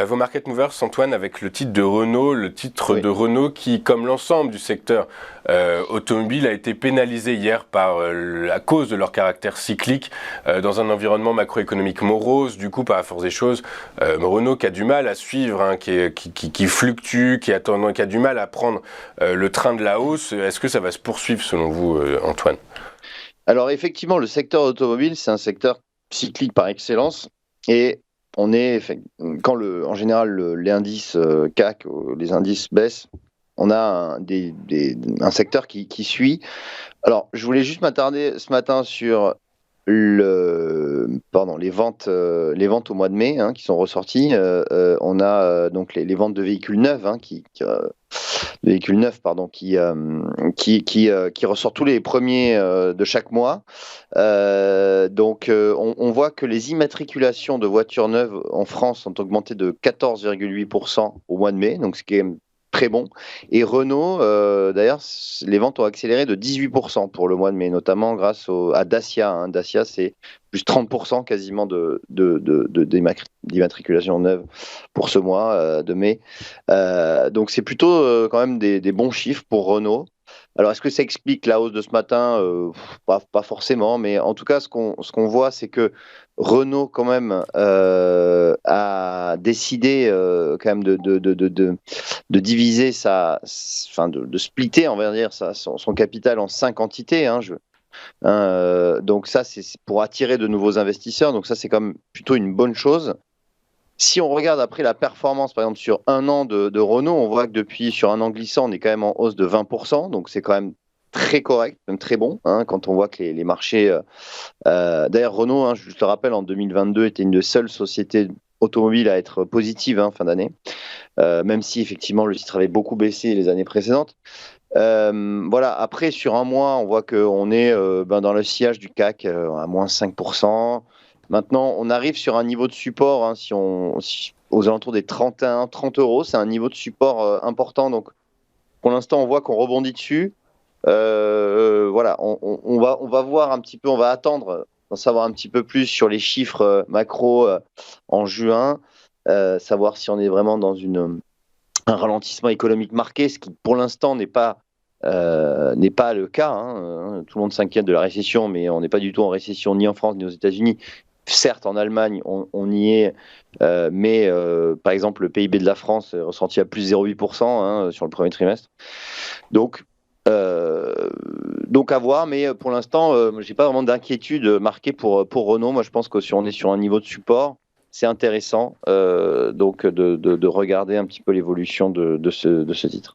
Vos market movers, Antoine, avec le titre de Renault, Oui. de Renault qui, comme l'ensemble du secteur automobile, a été pénalisé hier à cause de leur caractère cyclique dans un environnement macroéconomique morose. Du coup, par la force des choses, Renault qui a du mal à suivre, hein, qui fluctue, qui a du mal à prendre le train de la hausse. Est-ce que ça va se poursuivre selon vous, Antoine? Alors effectivement, le secteur automobile, c'est un secteur cyclique par excellence. Et on est, en général l'indice CAC, les indices baissent, on a un secteur qui suit. Alors, je voulais juste m'attarder ce matin sur les ventes au mois de mai, hein, qui sont ressorties. On a donc les ventes de véhicules neufs, hein, de véhicules neufs, pardon, qui ressort tous les premiers de chaque mois. On voit que les immatriculations de voitures neuves en France ont augmenté de 14,8% au mois de mai, donc ce qui est très bon. Et Renault, d'ailleurs, les ventes ont accéléré de 18% pour le mois de mai, notamment grâce à Dacia, hein. Dacia, c'est plus 30% quasiment d'immatriculation neuve pour ce mois de mai. Donc c'est plutôt quand même des bons chiffres pour Renault. Alors, est-ce que ça explique la hausse de ce matin? Pas forcément, mais en tout cas, ce qu'on voit, c'est que Renault, quand même, a décidé quand même de diviser de splitter, on va dire, son capital en 5 entités, hein. Donc ça, c'est pour attirer de nouveaux investisseurs. Donc ça, c'est quand même plutôt une bonne chose. Si on regarde après la performance, par exemple, sur un an de Renault, on voit que sur un an glissant, on est quand même en hausse de 20%. Donc, c'est quand même très correct, même très bon, hein, quand on voit que les marchés. D'ailleurs, Renault, hein, je te rappelle, en 2022, était une des seules sociétés automobiles à être positive, hein, fin d'année, même si effectivement le titre avait beaucoup baissé les années précédentes. Voilà, après, sur un mois, on voit qu'on est dans le sillage du CAC à moins 5%. Maintenant, on arrive sur un niveau de support, hein, aux alentours des 31, 30 euros. C'est un niveau de support important. Donc, pour l'instant, on voit qu'on rebondit dessus. Voilà, on va voir un petit peu, on va attendre d'en savoir un petit peu plus sur les chiffres macro en juin, savoir si on est vraiment dans un ralentissement économique marqué, ce qui pour l'instant n'est pas le cas, hein. Tout le monde s'inquiète de la récession, mais on n'est pas du tout en récession ni en France ni aux États-Unis. Certes, en Allemagne, on y est, mais par exemple, le PIB de la France est ressenti à plus 0,8%, hein, sur le premier trimestre. Donc, euh, donc à voir, mais pour l'instant, j'ai pas vraiment d'inquiétude marquée pour Renault. Moi, je pense que si on est sur un niveau de support, c'est intéressant donc de regarder un petit peu l'évolution de ce titre.